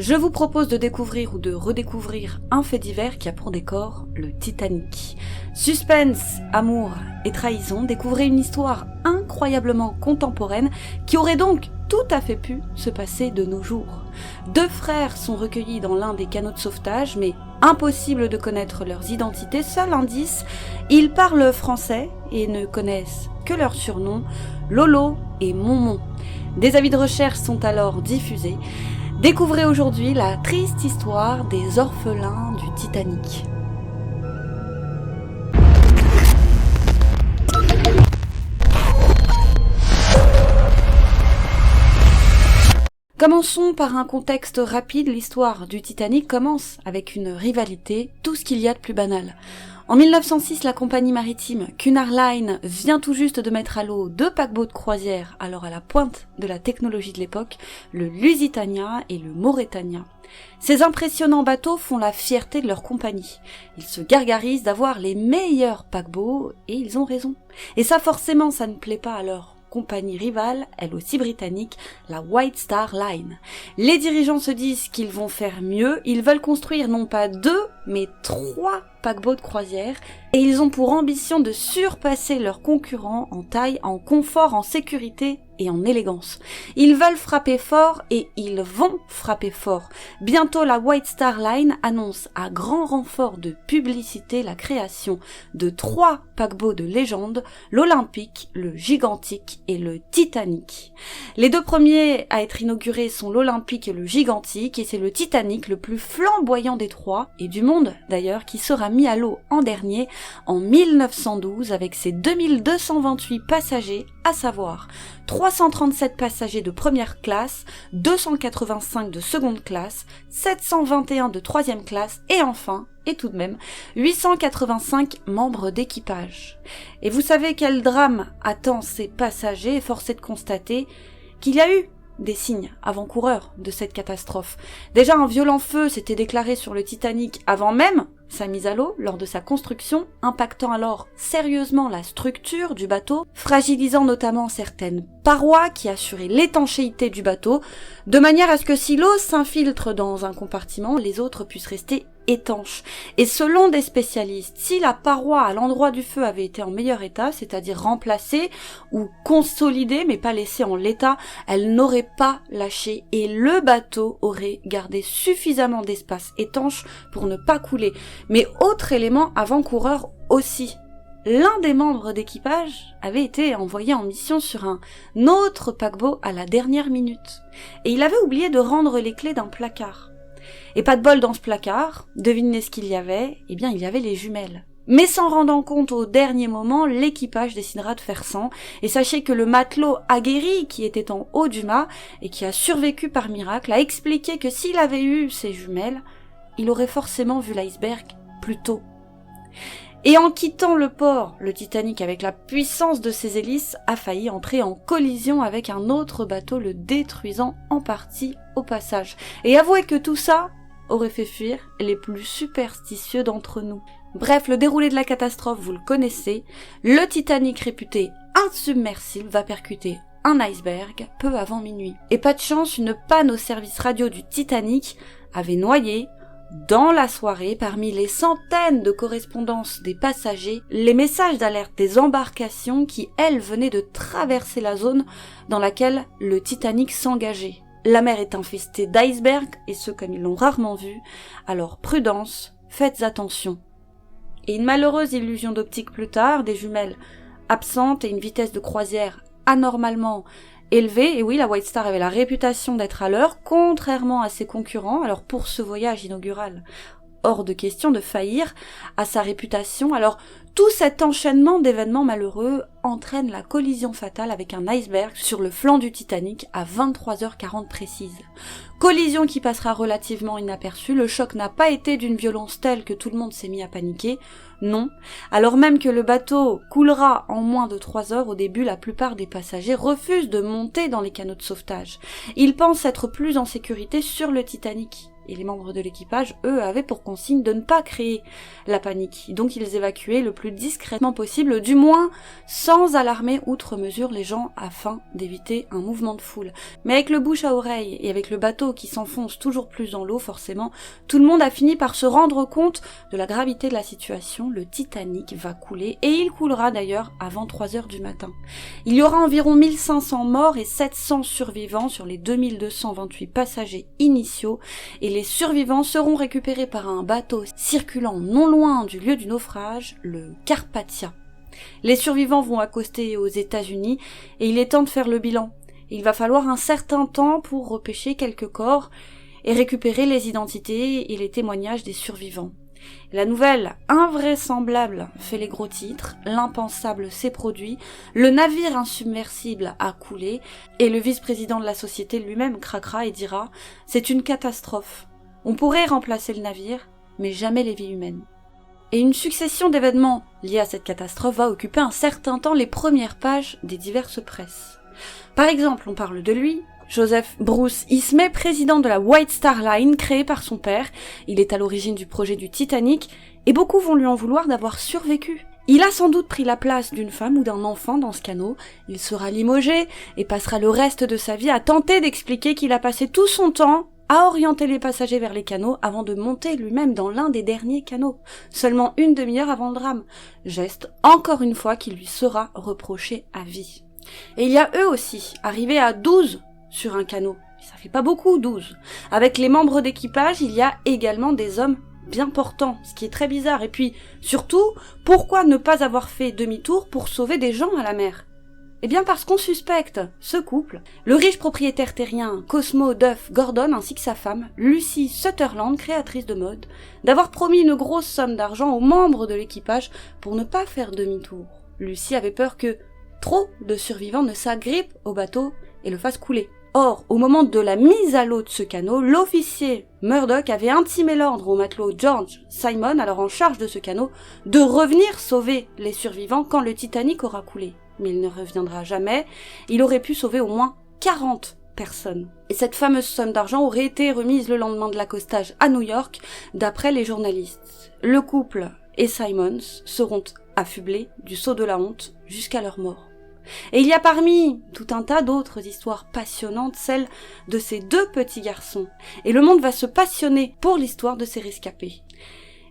Je vous propose de découvrir ou de redécouvrir un fait divers qui a pour décor le Titanic. Suspense, amour et trahison, découvrez une histoire incroyablement contemporaine qui aurait donc tout à fait pu se passer de nos jours. 2 frères sont recueillis dans l'un des canots de sauvetage, mais impossible de connaître leurs identités. Seul indice, ils parlent français et ne connaissent que leurs surnoms, Lolo et Momon. Des avis de recherche sont alors diffusés. Découvrez aujourd'hui la triste histoire des orphelins du Titanic. Commençons par un contexte rapide. L'histoire du Titanic commence avec une rivalité, tout ce qu'il y a de plus banal. En 1906, la compagnie maritime Cunard Line vient tout juste de mettre à l'eau 2 paquebots de croisière, alors à la pointe de la technologie de l'époque, le Lusitania et le Mauretania. Ces impressionnants bateaux font la fierté de leur compagnie. Ils se gargarisent d'avoir les meilleurs paquebots, et ils ont raison. Et ça forcément, ça ne plaît pas à leur compagnie rivale, elle aussi britannique, la White Star Line. Les dirigeants se disent qu'ils vont faire mieux, ils veulent construire non pas 2, mais 3 paquebots de croisière, et ils ont pour ambition de surpasser leurs concurrents en taille, en confort, en sécurité et en élégance. Ils veulent frapper fort et ils vont frapper fort. Bientôt, la White Star Line annonce à grand renfort de publicité la création de 3 paquebots de légende, l'Olympique, le Gigantique et le Titanic. Les 2 premiers à être inaugurés sont l'Olympique et le Gigantique, et c'est le Titanic, le plus flamboyant des 3, et du monde d'ailleurs, qui sera mis à l'eau en dernier en 1912 avec ses 2228 passagers, à savoir 337 passagers de première classe, 285 de seconde classe, 721 de troisième classe et enfin, et tout de même, 885 membres d'équipage. Et vous savez quel drame attend ces passagers, et force est de constater qu'il y a eu des signes avant-coureurs de cette catastrophe. Déjà, un violent feu s'était déclaré sur le Titanic avant même sa mise à l'eau lors de sa construction, impactant alors sérieusement la structure du bateau, fragilisant notamment certaines parois qui assuraient l'étanchéité du bateau, de manière à ce que si l'eau s'infiltre dans un compartiment, les autres puissent rester étanches. Et selon des spécialistes, si la paroi à l'endroit du feu avait été en meilleur état, c'est-à-dire remplacée ou consolidée mais pas laissée en l'état, elle n'aurait pas lâché et le bateau aurait gardé suffisamment d'espace étanche pour ne pas couler. Mais autre élément avant-coureur aussi. L'un des membres d'équipage avait été envoyé en mission sur un autre paquebot à la dernière minute. Et il avait oublié de rendre les clés d'un placard. Et pas de bol dans ce placard, devinez ce qu'il y avait, eh bien il y avait les jumelles. Mais s'en rendant compte au dernier moment, l'équipage décidera de faire sans, et sachez que le matelot aguerri qui était en haut du mât et qui a survécu par miracle a expliqué que s'il avait eu ces jumelles, il aurait forcément vu l'iceberg plus tôt. Et en quittant le port, le Titanic, avec la puissance de ses hélices, a failli entrer en collision avec un autre bateau, le détruisant en partie au passage. Et avouez que tout ça aurait fait fuir les plus superstitieux d'entre nous. Bref, le déroulé de la catastrophe, vous le connaissez. Le Titanic, réputé insubmersible, va percuter un iceberg peu avant minuit. Et pas de chance, une panne au service radio du Titanic avait noyé, dans la soirée, parmi les centaines de correspondances des passagers, les messages d'alerte des embarcations qui, elles, venaient de traverser la zone dans laquelle le Titanic s'engageait. La mer est infestée d'icebergs, et ceux comme ils l'ont rarement vu, alors prudence, faites attention. Et une malheureuse illusion d'optique plus tard, des jumelles absentes et une vitesse de croisière anormalement élevée, et oui, la White Star avait la réputation d'être à l'heure, contrairement à ses concurrents, alors pour ce voyage inaugural, hors de question de faillir à sa réputation. Alors tout cet enchaînement d'événements malheureux entraîne la collision fatale avec un iceberg sur le flanc du Titanic à 23h40 précise. Collision qui passera relativement inaperçue, le choc n'a pas été d'une violence telle que tout le monde s'est mis à paniquer, non. Alors même que le bateau coulera en moins de 3 heures, au début la plupart des passagers refusent de monter dans les canots de sauvetage. Ils pensent être plus en sécurité sur le Titanic. Et les membres de l'équipage, eux, avaient pour consigne de ne pas créer la panique. Donc ils évacuaient le plus discrètement possible, du moins sans alarmer outre mesure les gens afin d'éviter un mouvement de foule. Mais avec le bouche à oreille et avec le bateau qui s'enfonce toujours plus dans l'eau, forcément, tout le monde a fini par se rendre compte de la gravité de la situation. Le Titanic va couler, et il coulera d'ailleurs avant 3 heures du matin. Il y aura environ 1500 morts et 700 survivants sur les 2228 passagers initiaux, et les survivants seront récupérés par un bateau circulant non loin du lieu du naufrage, le Carpathia. Les survivants vont accoster aux États-Unis et il est temps de faire le bilan. Il va falloir un certain temps pour repêcher quelques corps et récupérer les identités et les témoignages des survivants. La nouvelle invraisemblable fait les gros titres, l'impensable s'est produit, le navire insubmersible a coulé, et le vice-président de la société lui-même craquera et dira « C'est une catastrophe. On pourrait remplacer le navire, mais jamais les vies humaines. » Et une succession d'événements liés à cette catastrophe va occuper un certain temps les premières pages des diverses presses. Par exemple, on parle de lui, Joseph Bruce Ismay, président de la White Star Line, créée par son père. Il est à l'origine du projet du Titanic, et beaucoup vont lui en vouloir d'avoir survécu. Il a sans doute pris la place d'une femme ou d'un enfant dans ce canot, il sera limogé, et passera le reste de sa vie à tenter d'expliquer qu'il a passé tout son temps à orienter les passagers vers les canots avant de monter lui-même dans l'un des derniers canots, seulement une demi-heure avant le drame. Geste, encore une fois, qui lui sera reproché à vie. Et il y a eux aussi, arrivés à 12 sur un canot. Ça fait pas beaucoup, 12. Avec les membres d'équipage, il y a également des hommes bien portants, ce qui est très bizarre. Et puis, surtout, pourquoi ne pas avoir fait demi-tour pour sauver des gens à la mer ? Eh bien parce qu'on suspecte ce couple, le riche propriétaire terrien Cosmo Duff Gordon ainsi que sa femme, Lucy Sutherland, créatrice de mode, d'avoir promis une grosse somme d'argent aux membres de l'équipage pour ne pas faire demi-tour. Lucy avait peur que trop de survivants ne s'agrippent au bateau et le fassent couler. Or, au moment de la mise à l'eau de ce canot, l'officier Murdoch avait intimé l'ordre au matelot George Simon, alors en charge de ce canot, de revenir sauver les survivants quand le Titanic aura coulé. Mais il ne reviendra jamais, il aurait pu sauver au moins 40 personnes. Et cette fameuse somme d'argent aurait été remise le lendemain de l'accostage à New York, d'après les journalistes. Le couple et Simons seront affublés du sceau de la honte jusqu'à leur mort. Et il y a parmi tout un tas d'autres histoires passionnantes, celle de ces 2 petits garçons. Et le monde va se passionner pour l'histoire de ces rescapés.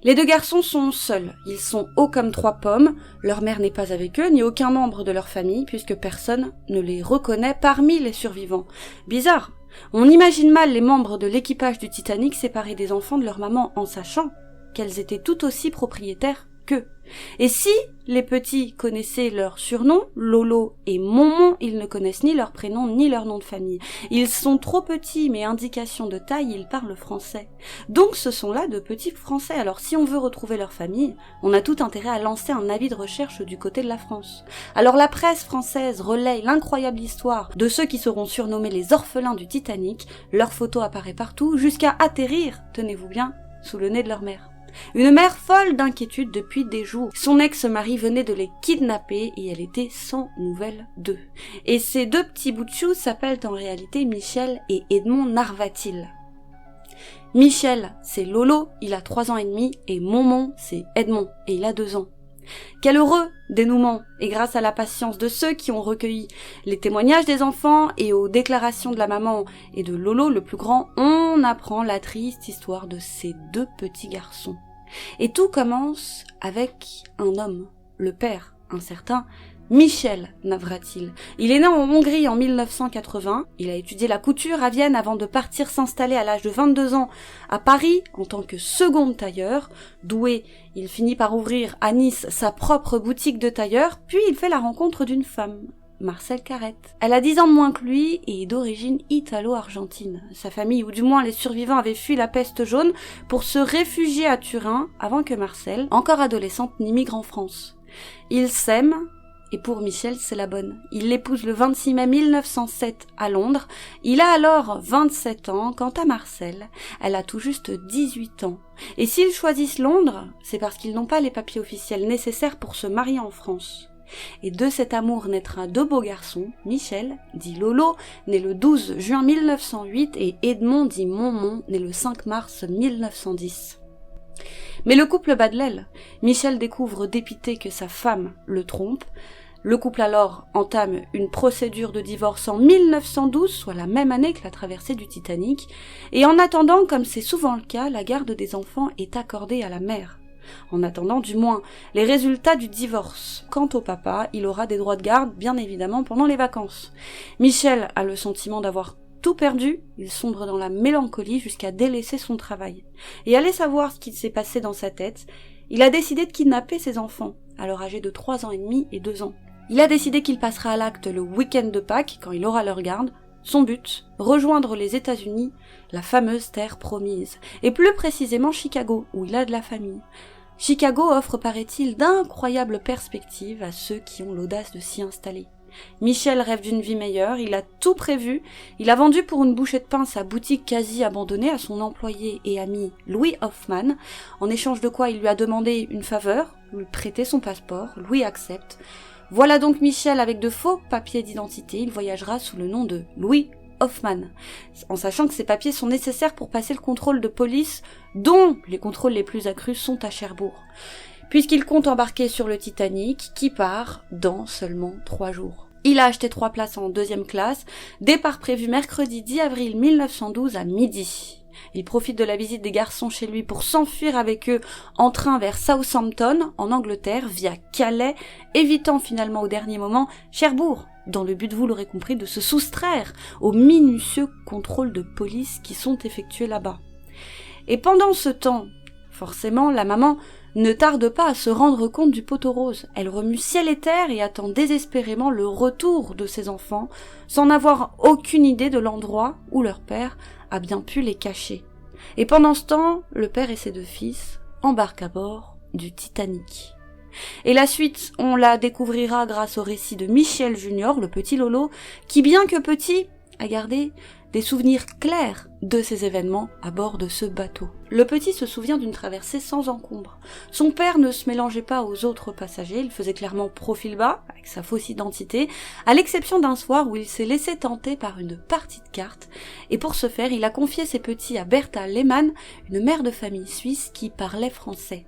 Les 2 garçons sont seuls, ils sont hauts comme 3 pommes, leur mère n'est pas avec eux, ni aucun membre de leur famille, puisque personne ne les reconnaît parmi les survivants. Bizarre, on imagine mal les membres de l'équipage du Titanic séparer des enfants de leur maman en sachant qu'elles étaient tout aussi propriétaires qu'eux. Et si les petits connaissaient leurs surnoms, Lolo et Momon, ils ne connaissent ni leur prénom ni leur nom de famille. Ils sont trop petits, mais indication de taille, ils parlent français. Donc ce sont là de petits français. Alors si on veut retrouver leur famille, on a tout intérêt à lancer un avis de recherche du côté de la France. Alors la presse française relaye l'incroyable histoire de ceux qui seront surnommés les orphelins du Titanic. Leur photo apparaît partout, jusqu'à atterrir, tenez-vous bien, sous le nez de leur mère. Une mère folle d'inquiétude depuis des jours. Son ex-mari venait de les kidnapper et elle était sans nouvelles d'eux. Et ces 2 petits bouts de chou s'appellent en réalité Michel et Edmond Narvatil. Michel, c'est Lolo, il a 3 ans et demi, et Momon, c'est Edmond, et il a 2 ans. Quel heureux dénouement, et grâce à la patience de ceux qui ont recueilli les témoignages des enfants et aux déclarations de la maman et de Lolo le plus grand, on apprend la triste histoire de ces 2 petits garçons. Et tout commence avec un homme, le père, un certain Michel Navratil. Il est né en Hongrie en 1980, il a étudié la couture à Vienne avant de partir s'installer à l'âge de 22 ans à Paris en tant que second tailleur. Doué, il finit par ouvrir à Nice sa propre boutique de tailleur, puis il fait la rencontre d'une femme, Marcelle Carrette. Elle a 10 ans de moins que lui et est d'origine italo-argentine. Sa famille, ou du moins les survivants, avaient fui la peste jaune pour se réfugier à Turin avant que Marcelle, encore adolescente, n'immigre en France. Ils s'aiment, et pour Michel, c'est la bonne. Il l'épouse le 26 mai 1907 à Londres. Il a alors 27 ans. Quant à Marcelle, elle a tout juste 18 ans. Et s'ils choisissent Londres, c'est parce qu'ils n'ont pas les papiers officiels nécessaires pour se marier en France. Et de cet amour naîtra 2 beaux garçons, Michel, dit Lolo, né le 12 juin 1908, et Edmond, dit Monmon, né le 5 mars 1910. Mais le couple bat de l'aile. Michel découvre dépité que sa femme le trompe. Le couple alors entame une procédure de divorce en 1912, soit la même année que la traversée du Titanic, et en attendant, comme c'est souvent le cas, la garde des enfants est accordée à la mère. En attendant, du moins, les résultats du divorce. Quant au papa, il aura des droits de garde, bien évidemment, pendant les vacances. Michel a le sentiment d'avoir tout perdu, il sombre dans la mélancolie jusqu'à délaisser son travail. Et allez savoir ce qui s'est passé dans sa tête, il a décidé de kidnapper ses enfants, alors âgés de 3 ans et demi et 2 ans. Il a décidé qu'il passera à l'acte le week-end de Pâques, quand il aura leur garde. Son but, rejoindre les États-Unis, la fameuse terre promise, et plus précisément Chicago, où il a de la famille. Chicago offre, paraît-il, d'incroyables perspectives à ceux qui ont l'audace de s'y installer. Michel rêve d'une vie meilleure, il a tout prévu, il a vendu pour une bouchée de pain sa boutique quasi abandonnée à son employé et ami Louis Hoffman, en échange de quoi il lui a demandé une faveur, lui prêter son passeport. Louis accepte. Voilà donc Michel avec de faux papiers d'identité, il voyagera sous le nom de Louis Hoffman, en sachant que ces papiers sont nécessaires pour passer le contrôle de police, dont les contrôles les plus accrus sont à Cherbourg, puisqu'il compte embarquer sur le Titanic, qui part dans seulement 3 jours. Il a acheté 3 places en 2e classe, départ prévu mercredi 10 avril 1912 à midi. Il profite de la visite des garçons chez lui pour s'enfuir avec eux en train vers Southampton, en Angleterre, via Calais, évitant finalement au dernier moment Cherbourg, dans le but, vous l'aurez compris, de se soustraire aux minutieux contrôles de police qui sont effectués là-bas. Et pendant ce temps, forcément, la maman ne tarde pas à se rendre compte du poteau rose. Elle remue ciel et terre et attend désespérément le retour de ses enfants, sans avoir aucune idée de l'endroit où leur père a bien pu les cacher. Et pendant ce temps, le père et ses 2 fils embarquent à bord du Titanic. Et la suite, on la découvrira grâce au récit de Michel Junior, le petit Lolo, qui bien que petit, a gardé des souvenirs clairs de ces événements à bord de ce bateau. Le petit se souvient d'une traversée sans encombre. Son père ne se mélangeait pas aux autres passagers, il faisait clairement profil bas, avec sa fausse identité, à l'exception d'un soir où il s'est laissé tenter par une partie de cartes, et pour ce faire, il a confié ses petits à Bertha Lehmann, une mère de famille suisse qui parlait français.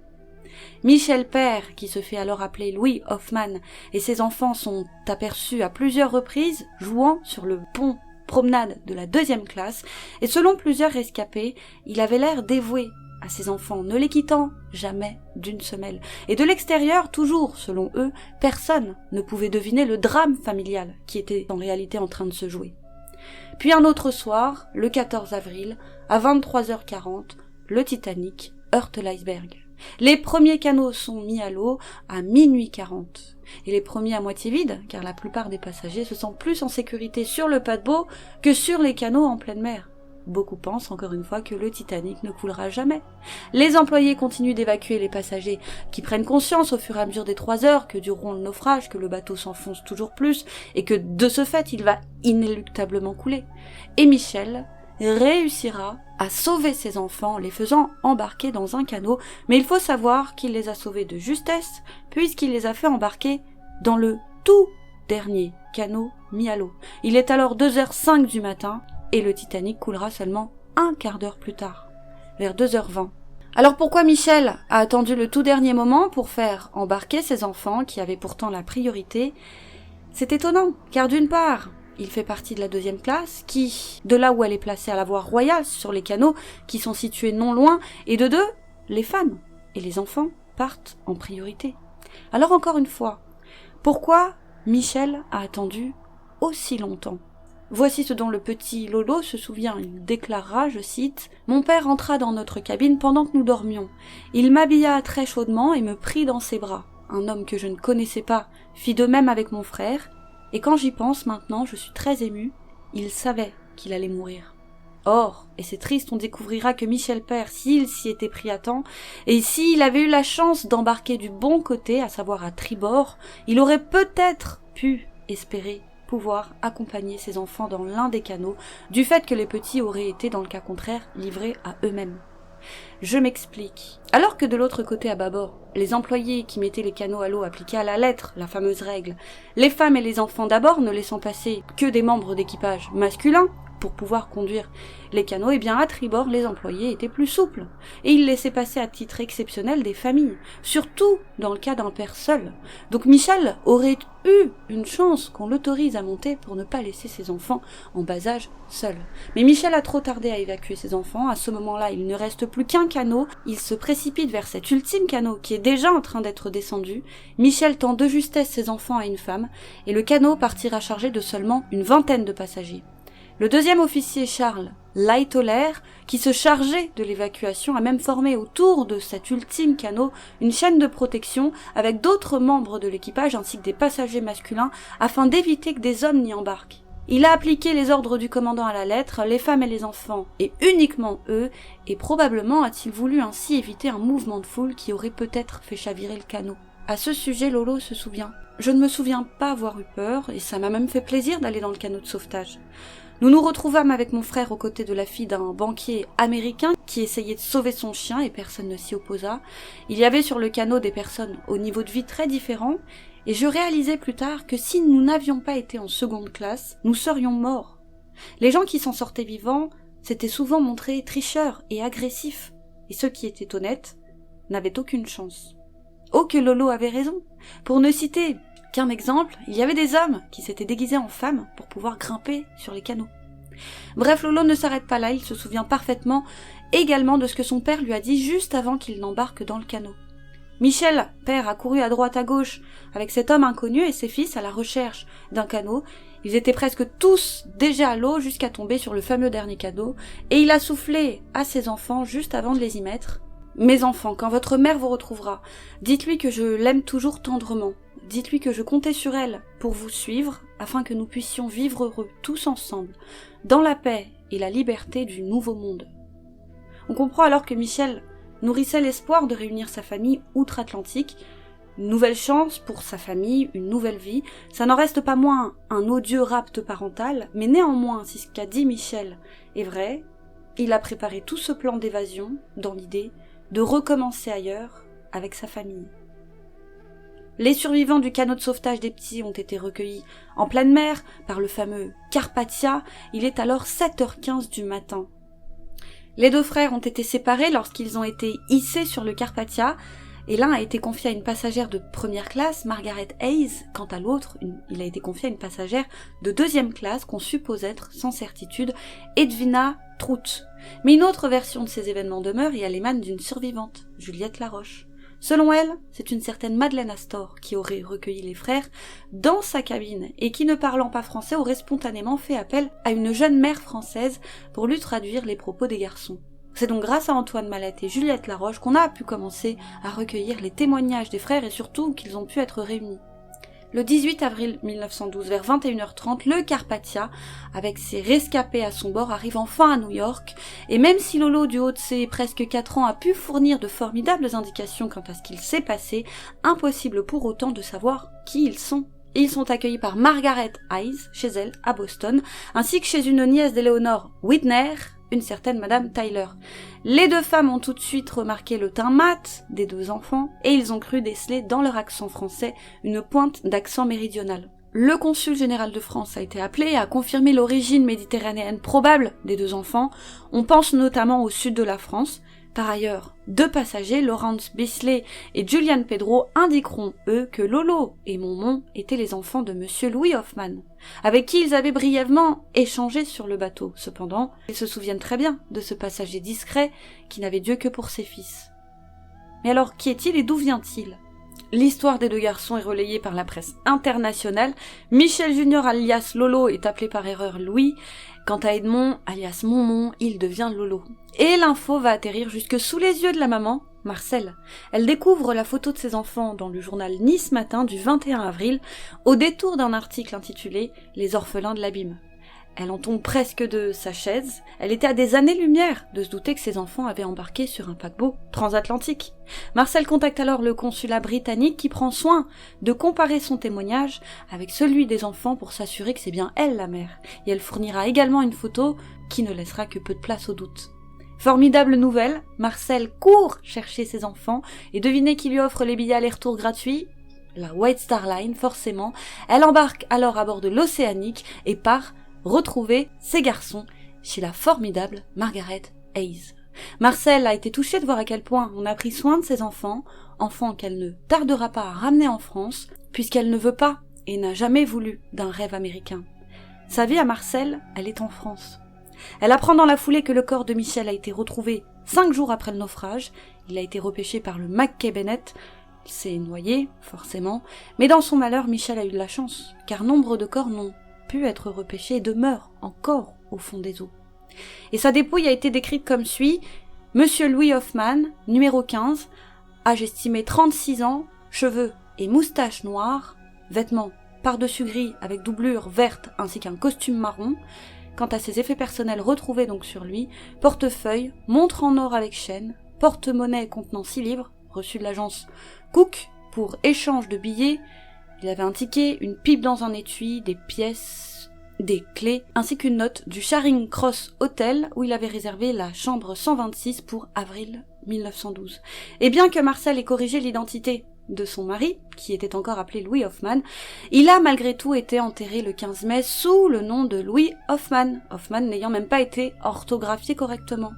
Michel père, qui se fait alors appeler Louis Hoffman, et ses enfants sont aperçus à plusieurs reprises jouant sur le pont promenade de la 2e classe, et selon plusieurs rescapés, il avait l'air dévoué à ses enfants, ne les quittant jamais d'une semelle. Et de l'extérieur, toujours selon eux, personne ne pouvait deviner le drame familial qui était en réalité en train de se jouer. Puis un autre soir, le 14 avril, à 23h40, le Titanic heurte l'iceberg. Les premiers canots sont mis à l'eau à minuit 40. Et les premiers à moitié vides, car la plupart des passagers se sentent plus en sécurité sur le paquebot que sur les canots en pleine mer. Beaucoup pensent encore une fois que le Titanic ne coulera jamais. Les employés continuent d'évacuer les passagers, qui prennent conscience au fur et à mesure des 3 heures que dureront le naufrage, que le bateau s'enfonce toujours plus, et que de ce fait il va inéluctablement couler. Et Michel réussira à sauver ses enfants en les faisant embarquer dans un canot, mais il faut savoir qu'il les a sauvés de justesse, puisqu'il les a fait embarquer dans le tout dernier canot mis à l'eau. Il est alors 2h05 du matin, et le Titanic coulera seulement un quart d'heure plus tard, vers 2h20. Alors pourquoi Michel a attendu le tout dernier moment pour faire embarquer ses enfants, qui avaient pourtant la priorité? C'est étonnant, car d'une part, il fait partie de la 2e classe, qui, de là où elle est placée à la voie royale sur les canaux, qui sont situés non loin, et de 2, les femmes et les enfants partent en priorité. Alors encore une fois, pourquoi Michel a attendu aussi longtemps? Voici ce dont le petit Lolo se souvient. Il déclarera, je cite, « Mon père entra dans notre cabine pendant que nous dormions. Il m'habilla très chaudement et me prit dans ses bras. Un homme que je ne connaissais pas fit de même avec mon frère. Et quand j'y pense maintenant, je suis très émue, il savait qu'il allait mourir. » Or, et c'est triste, on découvrira que Michel père, s'il s'y était pris à temps, et s'il avait eu la chance d'embarquer du bon côté, à savoir à tribord, il aurait peut-être pu espérer pouvoir accompagner ses enfants dans l'un des canots, du fait que les petits auraient été, dans le cas contraire, livrés à eux-mêmes. Je m'explique. Alors que de l'autre côté à bâbord, les employés qui mettaient les canots à l'eau appliquaient à la lettre la fameuse règle, les femmes et les enfants d'abord ne laissant passer que des membres d'équipage masculins pour pouvoir conduire les canots, et bien à tribord les employés étaient plus souples, et ils laissaient passer à titre exceptionnel des familles, surtout dans le cas d'un père seul. Donc Michel aurait eu une chance qu'on l'autorise à monter pour ne pas laisser ses enfants en bas âge seuls. Mais Michel a trop tardé à évacuer ses enfants, à ce moment-là il ne reste plus qu'un canot, il se précipite vers cet ultime canot qui est déjà en train d'être descendu, Michel tend de justesse ses enfants à une femme, et le canot partira chargé de seulement une vingtaine de passagers. Le deuxième officier Charles Lightoller, qui se chargeait de l'évacuation, a même formé autour de cet ultime canot une chaîne de protection avec d'autres membres de l'équipage ainsi que des passagers masculins afin d'éviter que des hommes n'y embarquent. Il a appliqué les ordres du commandant à la lettre, les femmes et les enfants, et uniquement eux, et probablement a-t-il voulu ainsi éviter un mouvement de foule qui aurait peut-être fait chavirer le canot. À ce sujet, Lolo se souvient. Je ne me souviens pas avoir eu peur, et ça m'a même fait plaisir d'aller dans le canot de sauvetage. Nous nous retrouvâmes avec mon frère aux côtés de la fille d'un banquier américain qui essayait de sauver son chien et personne ne s'y opposa. Il y avait sur le canot des personnes au niveau de vie très différent et je réalisai plus tard que si nous n'avions pas été en seconde classe, nous serions morts. Les gens qui s'en sortaient vivants s'étaient souvent montrés tricheurs et agressifs et ceux qui étaient honnêtes n'avaient aucune chance. Oh que Lolo avait raison. Pour ne citer qu'un exemple, il y avait des hommes qui s'étaient déguisés en femmes pour pouvoir grimper sur les canots. Bref, Lolo ne s'arrête pas là, il se souvient parfaitement également de ce que son père lui a dit juste avant qu'il n'embarque dans le canot. Michel, père, a couru à droite à gauche avec cet homme inconnu et ses fils à la recherche d'un canot. Ils étaient presque tous déjà à l'eau jusqu'à tomber sur le fameux dernier canot et il a soufflé à ses enfants juste avant de les y mettre. « Mes enfants, quand votre mère vous retrouvera, dites-lui que je l'aime toujours tendrement. Dites-lui que je comptais sur elle pour vous suivre, afin que nous puissions vivre heureux, tous ensemble, dans la paix et la liberté du nouveau monde. » On comprend alors que Michel nourrissait l'espoir de réunir sa famille outre-Atlantique, une nouvelle chance pour sa famille, une nouvelle vie. Ça n'en reste pas moins un odieux rapt parental, mais néanmoins, si ce qu'a dit Michel est vrai, il a préparé tout ce plan d'évasion dans l'idée de recommencer ailleurs avec sa famille. Les survivants du canot de sauvetage des petits ont été recueillis en pleine mer par le fameux Carpathia. Il est alors 7h15 du matin. Les deux frères ont été séparés lorsqu'ils ont été hissés sur le Carpathia et l'un a été confié à une passagère de première classe, Margaret Hayes, quant à l'autre, il a été confié à une passagère de deuxième classe qu'on suppose être, sans certitude, Edwina Trout. Mais une autre version de ces événements demeure et elle émane d'une survivante, Juliette Laroche. Selon elle, c'est une certaine Madeleine Astor qui aurait recueilli les frères dans sa cabine et qui, ne parlant pas français, aurait spontanément fait appel à une jeune mère française pour lui traduire les propos des garçons. C'est donc grâce à Antoine Mallette et Juliette Laroche qu'on a pu commencer à recueillir les témoignages des frères et surtout qu'ils ont pu être réunis. Le 18 avril 1912, vers 21h30, le Carpathia, avec ses rescapés à son bord, arrive enfin à New York, et même si Lolo, du haut de ses presque 4 ans, a pu fournir de formidables indications quant à ce qu'il s'est passé, impossible pour autant de savoir qui ils sont. Ils sont accueillis par Margaret Hayes, chez elle, à Boston, ainsi que chez une nièce d'Eleanor Widner, une certaine Madame Tyler. Les deux femmes ont tout de suite remarqué le teint mat des deux enfants et ils ont cru déceler dans leur accent français une pointe d'accent méridional. Le consul général de France a été appelé et a confirmé l'origine méditerranéenne probable des deux enfants. On pense notamment au sud de la France. Par ailleurs, deux passagers, Laurence Bisley et Julian Pedro, indiqueront, eux, que Lolo et Momon étaient les enfants de monsieur Louis Hoffman, avec qui ils avaient brièvement échangé sur le bateau. Cependant, ils se souviennent très bien de ce passager discret qui n'avait Dieu que pour ses fils. Mais alors, qui est-il et d'où vient-il ? L'histoire des deux garçons est relayée par la presse internationale. Michel Junior alias Lolo est appelé par erreur Louis. Quant à Edmond alias Momon, il devient Lolo. Et l'info va atterrir jusque sous les yeux de la maman, Marcel. Elle découvre la photo de ses enfants dans le journal Nice Matin du 21 avril, au détour d'un article intitulé « Les orphelins de l'abîme ». Elle en tombe presque de sa chaise. Elle était à des années-lumière de se douter que ses enfants avaient embarqué sur un paquebot transatlantique. Marcel contacte alors le consulat britannique qui prend soin de comparer son témoignage avec celui des enfants pour s'assurer que c'est bien elle la mère. Et elle fournira également une photo qui ne laissera que peu de place au doute. Formidable nouvelle, Marcel court chercher ses enfants et devinez qui lui offre les billets aller-retour gratuits ? La White Star Line, forcément. Elle embarque alors à bord de l'Océanique et part retrouver ses garçons chez la formidable Margaret Hayes. Marcel a été touchée de voir à quel point on a pris soin de ses enfants qu'elle ne tardera pas à ramener en France, puisqu'elle ne veut pas et n'a jamais voulu d'un rêve américain. Sa vie à Marcel, elle est en France. Elle apprend dans la foulée que le corps de Michel a été retrouvé 5 jours après le naufrage. Il a été repêché par le Mackay Bennett. Il s'est noyé, forcément. Mais dans son malheur, Michel a eu de la chance, car nombre de corps n'ont pu être repêchés et demeurent encore au fond des eaux. Et sa dépouille a été décrite comme suit. Monsieur Louis Hoffman, numéro 15, âge estimé 36 ans, cheveux et moustaches noires, vêtements par-dessus gris avec doublure verte ainsi qu'un costume marron. Quant à ses effets personnels retrouvés donc sur lui, portefeuille, montre en or avec chaîne, porte-monnaie contenant 6 livres, reçu de l'agence Cook pour échange de billets, il avait un ticket, une pipe dans un étui, des pièces, des clés, ainsi qu'une note du Charing Cross Hotel où il avait réservé la chambre 126 pour avril 1912. Et bien que Marcel ait corrigé l'identité de son mari, qui était encore appelé Louis Hoffman, il a malgré tout été enterré le 15 mai sous le nom de Louis Hoffman, Hoffman n'ayant même pas été orthographié correctement.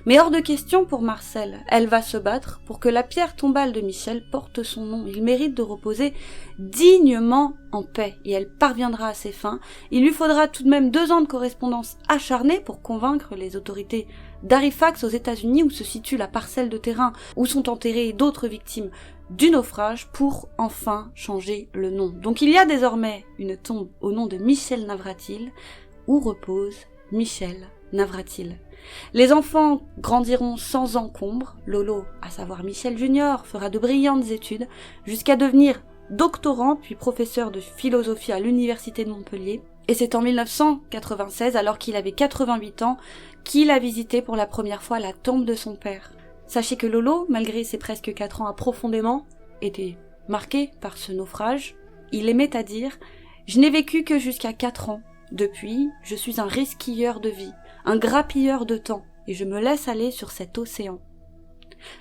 Mais hors de question pour Marcel, elle va se battre pour que la pierre tombale de Michel porte son nom. Il mérite de reposer dignement en paix et elle parviendra à ses fins. Il lui faudra tout de même 2 ans de correspondance acharnée pour convaincre les autorités d'Halifax aux États-Unis où se situe la parcelle de terrain où sont enterrées d'autres victimes du naufrage pour enfin changer le nom. Donc il y a désormais une tombe au nom de Michel Navratil où repose Michel Navratil. Les enfants grandiront sans encombre. Lolo, à savoir Michel Junior, fera de brillantes études jusqu'à devenir doctorant puis professeur de philosophie à l'université de Montpellier. Et c'est en 1996, alors qu'il avait 88 ans, qu'il a visité pour la première fois la tombe de son père. Sachez que Lolo, malgré ses presque 4 ans, a profondément été marqué par ce naufrage. Il aimait à dire « Je n'ai vécu que jusqu'à 4 ans. Depuis, je suis un risquilleur de vie, un grappilleur de temps, et je me laisse aller sur cet océan. »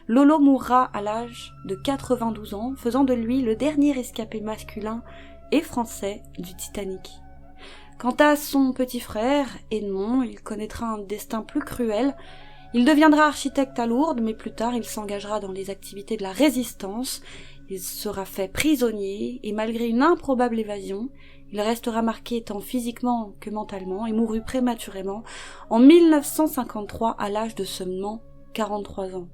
Lolo mourra à l'âge de 92 ans, faisant de lui le dernier rescapé masculin et français du Titanic. Quant à son petit frère, Edmond, il connaîtra un destin plus cruel. Il deviendra architecte à Lourdes, mais plus tard il s'engagera dans les activités de la résistance. Il sera fait prisonnier, et malgré une improbable évasion, il restera marqué tant physiquement que mentalement et mourut prématurément en 1953 à l'âge de seulement 43 ans.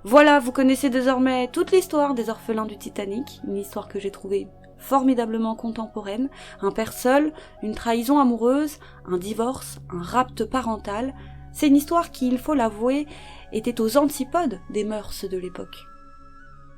Voilà, vous connaissez désormais toute l'histoire des orphelins du Titanic, une histoire que j'ai trouvée formidablement contemporaine, un père seul, une trahison amoureuse, un divorce, un rapt parental. C'est une histoire qui, il faut l'avouer, était aux antipodes des mœurs de l'époque.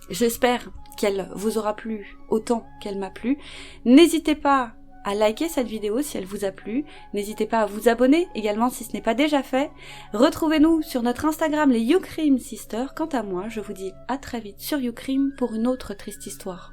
J'espère qu'elle vous aura plu autant qu'elle m'a plu. N'hésitez pas à liker cette vidéo si elle vous a plu. N'hésitez pas à vous abonner également si ce n'est pas déjà fait. Retrouvez-nous sur notre Instagram les YouCrime Sisters. Quant à moi, je vous dis à très vite sur YouCrime pour une autre triste histoire.